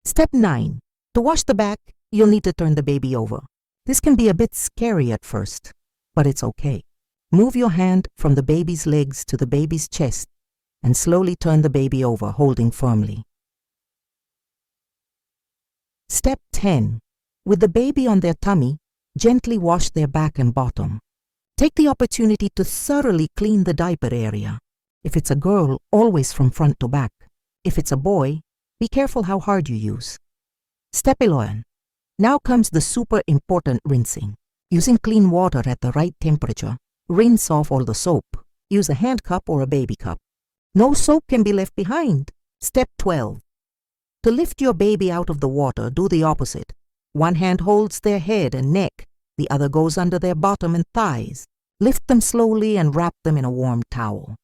Step 9. To wash the back, you'll need to turn the baby over. This can be a bit scary at first, but it's okay. Move your hand from the baby's legs to the baby's chest and slowly turn the baby over, holding firmly. Step 10. With the baby on their tummy, gently wash their back and bottom. Take the opportunity to thoroughly clean the diaper area. If it's a girl, always from front to back. If it's a boy, be careful how hard you use. Step 11. Now comes the super important rinsing. Using clean water at the right temperature, rinse off all the soap. Use a hand cup or a baby cup. No soap can be left behind. Step 12. To lift your baby out of the water, do the opposite. One hand holds their head and neck. The other goes under their bottom and thighs. Lift them slowly and wrap them in a warm towel.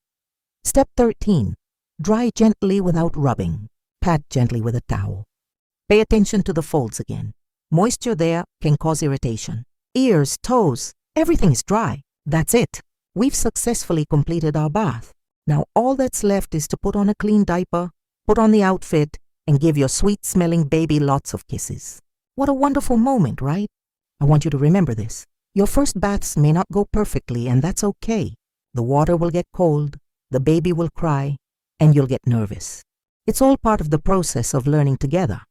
Step 13. Dry gently without rubbing. Pat gently with a towel. Pay attention to the folds again. Moisture there can cause irritation. Ears, toes, everything is dry. That's it. We've successfully completed our bath. Now all that's left is to put on a clean diaper, put on the outfit, and give your sweet-smelling baby lots of kisses. What a wonderful moment, right? I want you to remember this. Your first baths may not go perfectly, and that's okay. The water will get cold, the baby will cry, and you'll get nervous. It's all part of the process of learning together.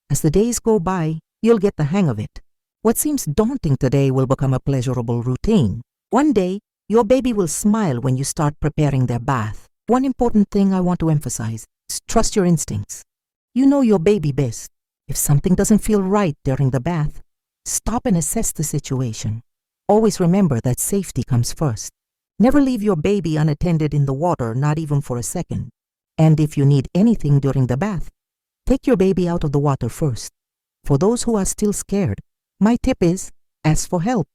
As the days go by, you'll get the hang of it. What seems daunting today will become a pleasurable routine. One day, your baby will smile when you start preparing their bath. One important thing I want to emphasize is trust your instincts. You know your baby best. If something doesn't feel right during the bath, stop and assess the situation. Always remember that safety comes first. Never leave your baby unattended in the water, not even for a second. And if you need anything during the bath, take your baby out of the water first. For those who are still scared, my tip is ask for help.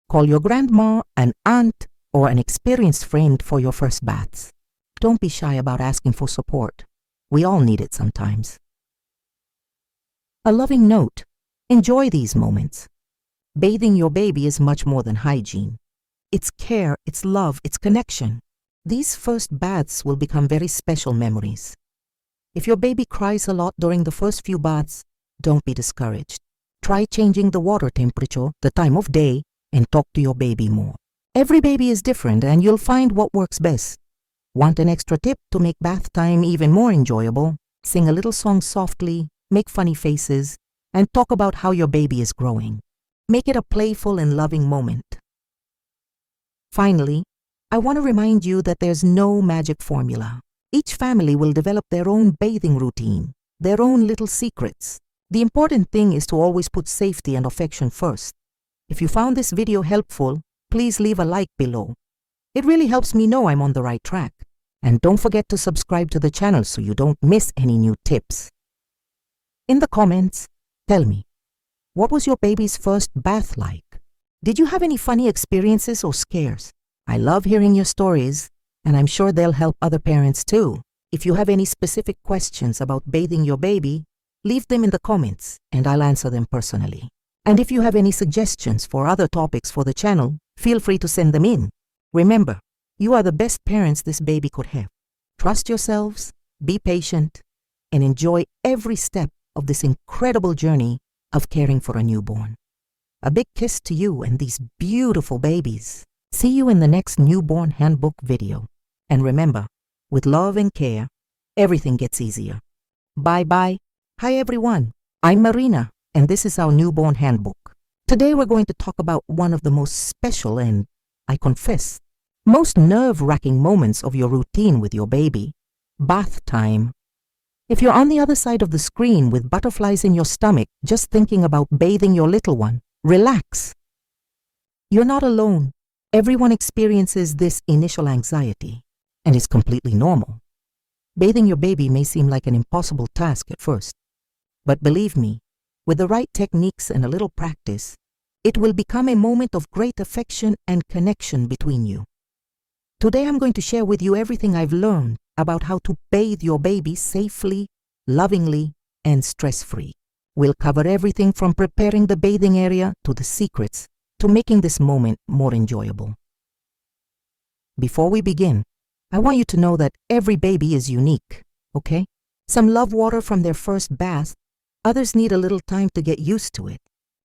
Call your grandma, an aunt, or an experienced friend for your first baths. Don't be shy about asking for support. We all need it sometimes. A loving note. Enjoy these moments. Bathing your baby is much more than hygiene. It's care, it's love, it's connection. These first baths will become very special memories. If your baby cries a lot during the first few baths, don't be discouraged. Try changing the water temperature, the time of day, and talk to your baby more. Every baby is different and you'll find what works best. Want an extra tip to make bath time even more enjoyable? Sing a little song softly, make funny faces, and talk about how your baby is growing. Make it a playful and loving moment. Finally, I want to remind you that there's no magic formula. Each family will develop their own bathing routine, their own little secrets. The important thing is to always put safety and affection first. If you found this video helpful, please leave a like below. It really helps me know I'm on the right track. And don't forget to subscribe to the channel so you don't miss any new tips. In the comments, tell me, what was your baby's first bath like? Did you have any funny experiences or scares? I love hearing your stories, and I'm sure they'll help other parents too. If you have any specific questions about bathing your baby, leave them in the comments and I'll answer them personally. And if you have any suggestions for other topics for the channel, feel free to send them in. Remember, you are the best parents this baby could have. Trust yourselves, be patient, and enjoy every step of this incredible journey of caring for a newborn. A big kiss to you and these beautiful babies. See you in the next Newborn Handbook video. And remember, with love and care, everything gets easier. Bye-bye. Hi everyone, I'm Marina, and this is our Newborn Handbook. Today we're going to talk about one of the most special and, I confess, most nerve-wracking moments of your routine with your baby, bath time. If you're on the other side of the screen with butterflies in your stomach just thinking about bathing your little one, relax. You're not alone. Everyone experiences this initial anxiety, and it's completely normal. Bathing your baby may seem like an impossible task at first, but believe me, with the right techniques and a little practice, it will become a moment of great affection and connection between you. Today I'm going to share with you everything I've learned about how to bathe your baby safely, lovingly, and stress-free. We'll cover everything from preparing the bathing area to the secrets to making this moment more enjoyable. Before we begin, I want you to know that every baby is unique, okay? Some love water from their first bath, others need a little time to get used to it.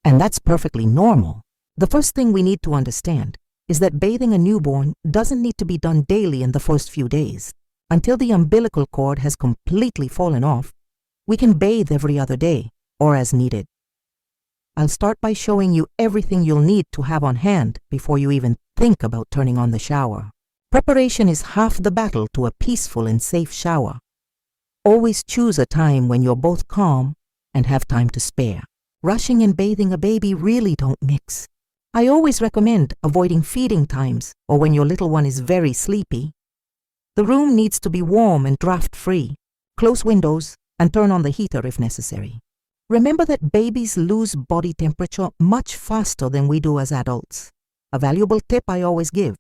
And that's perfectly normal. The first thing we need to understand is that bathing a newborn doesn't need to be done daily in the first few days. Until the umbilical cord has completely fallen off, we can bathe every other day, or as needed. I'll start by showing you everything you'll need to have on hand before you even think about turning on the shower. Preparation is half the battle to a peaceful and safe shower. Always choose a time when you're both calm and have time to spare. Rushing and bathing a baby really don't mix. I always recommend avoiding feeding times or when your little one is very sleepy. The room needs to be warm and draft-free. Close windows and turn on the heater if necessary. Remember that babies lose body temperature much faster than we do as adults. A valuable tip I always give: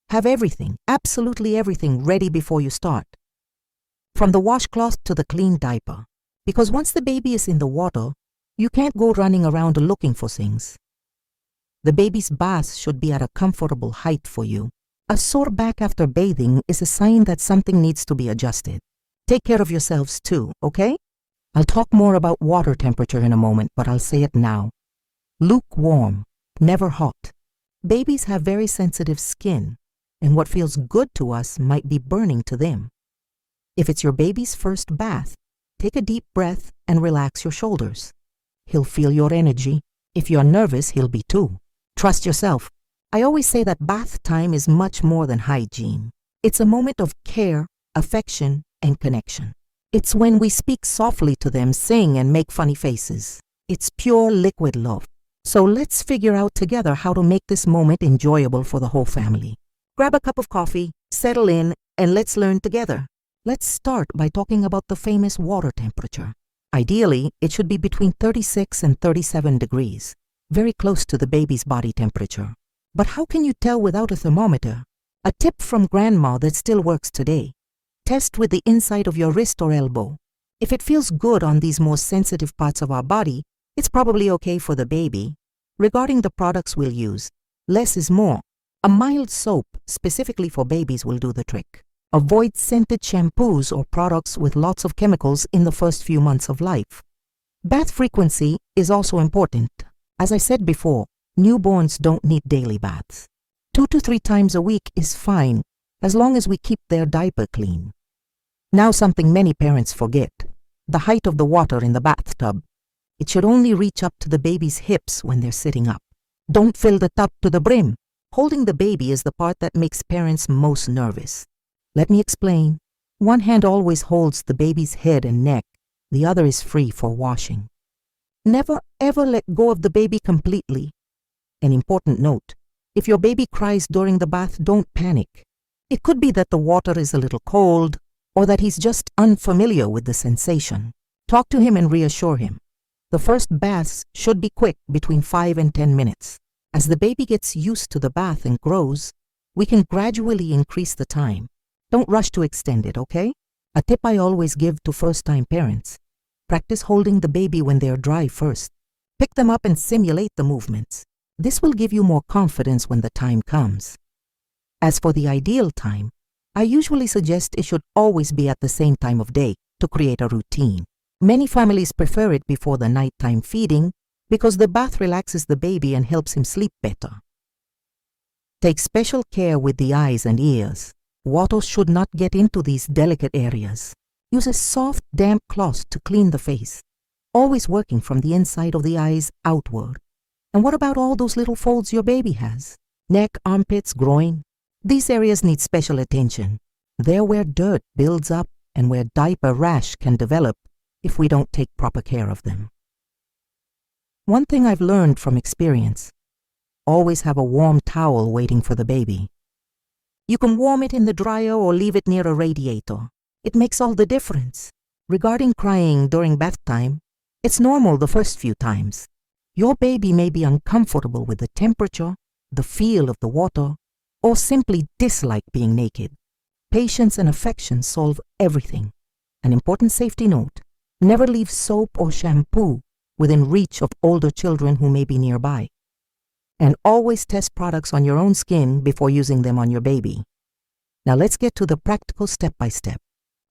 have everything, absolutely everything, ready before you start. From the washcloth to the clean diaper. Because once the baby is in the water, you can't go running around looking for things. The baby's bath should be at a comfortable height for you. A sore back after bathing is a sign that something needs to be adjusted. Take care of yourselves too, okay? I'll talk more about water temperature in a moment, but I'll say it now. Lukewarm, never hot. Babies have very sensitive skin, and what feels good to us might be burning to them. If it's your baby's first bath, take a deep breath and relax your shoulders. He'll feel your energy. If you're nervous, he'll be too. Trust yourself. I always say that bath time is much more than hygiene. It's a moment of care, affection, and connection. It's when we speak softly to them, sing, and make funny faces. It's pure liquid love. So let's figure out together how to make this moment enjoyable for the whole family. Grab a cup of coffee, settle in, and let's learn together. Let's start by talking about the famous water temperature. Ideally, it should be between 36 and 37 degrees, very close to the baby's body temperature. But how can you tell without a thermometer? A tip from grandma that still works today. Test with the inside of your wrist or elbow. If it feels good on these more sensitive parts of our body, it's probably okay for the baby. Regarding the products we'll use, less is more. A mild soap specifically for babies will do the trick. Avoid scented shampoos or products with lots of chemicals in the first few months of life. Bath frequency is also important. As I said before, newborns don't need daily baths. 2 to 3 times a week is fine, as long as we keep their diaper clean. Now something many parents forget: the height of the water in the bathtub. It should only reach up to the baby's hips when they're sitting up. Don't fill the tub to the brim. Holding the baby is the part that makes parents most nervous. Let me explain. One hand always holds the baby's head and neck. The other is free for washing. Never ever let go of the baby completely. An important note: if your baby cries during the bath, don't panic. It could be that the water is a little cold, or that he's just unfamiliar with the sensation. Talk to him and reassure him. The first baths should be quick, between 5 and 10 minutes. As the baby gets used to the bath and grows, we can gradually increase the time. Don't rush to extend it, okay? A tip I always give to first-time parents: practice holding the baby when they're dry first. Pick them up and simulate the movements. This will give you more confidence when the time comes. As for the ideal time, I usually suggest it should always be at the same time of day to create a routine. Many families prefer it before the nighttime feeding because the bath relaxes the baby and helps him sleep better. Take special care with the eyes and ears. Water should not get into these delicate areas. Use a soft, damp cloth to clean the face, always working from the inside of the eyes outward. And what about all those little folds your baby has? Neck, armpits, groin? These areas need special attention. They're where dirt builds up and where diaper rash can develop if we don't take proper care of them. One thing I've learned from experience: always have a warm towel waiting for the baby. You can warm it in the dryer or leave it near a radiator. It makes all the difference. Regarding crying during bath time, it's normal the first few times. Your baby may be uncomfortable with the temperature, the feel of the water, or simply dislike being naked. Patience and affection solve everything. An important safety note: never leave soap or shampoo within reach of older children who may be nearby. And always test products on your own skin before using them on your baby. Now let's get to the practical step-by-step.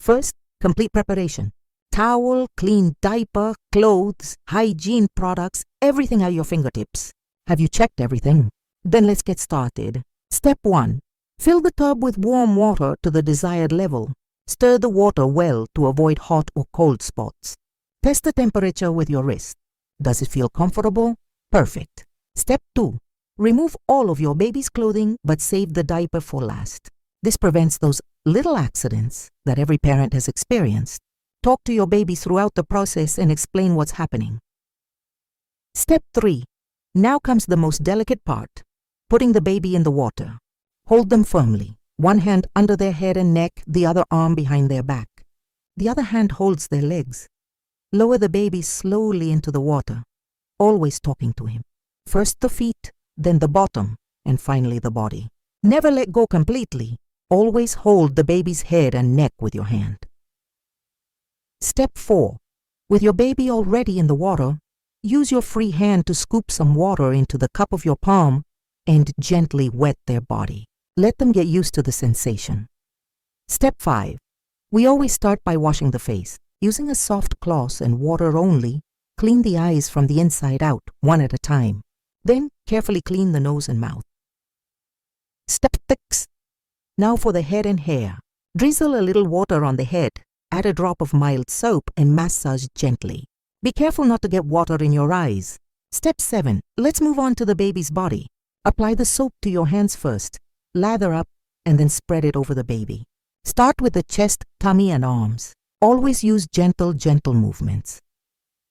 First, complete preparation. Towel, clean diaper, clothes, hygiene products, everything at your fingertips. Have you checked everything? Then let's get started. Step 1. Fill the tub with warm water to the desired level. Stir the water well to avoid hot or cold spots. Test the temperature with your wrist. Does it feel comfortable? Perfect. Step 2. Remove all of your baby's clothing but save the diaper for last. This prevents those little accidents that every parent has experienced. Talk to your baby throughout the process and explain what's happening. Step 3. Now comes the most delicate part, putting the baby in the water. Hold them firmly, one hand under their head and neck, the other arm behind their back. The other hand holds their legs. Lower the baby slowly into the water, always talking to him. First the feet, then the bottom, and finally the body. Never let go completely. Always hold the baby's head and neck with your hand. Step 4. With your baby already in the water, use your free hand to scoop some water into the cup of your palm and gently wet their body. Let them get used to the sensation. Step 5. We always start by washing the face. Using a soft cloth and water only, clean the eyes from the inside out, one at a time. Then carefully clean the nose and mouth. Step 6. Now for the head and hair. Drizzle a little water on the head, add a drop of mild soap and massage gently. Be careful not to get water in your eyes. Step 7. Let's move on to the baby's body. Apply the soap to your hands first, lather up, and then spread it over the baby. Start with the chest, tummy, and arms. Always use gentle movements.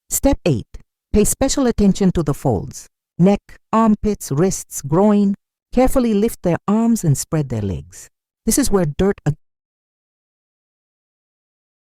Step 8. Pay special attention to the folds. Neck, armpits, wrists, groin. Carefully lift their arms and spread their legs. This is where dirt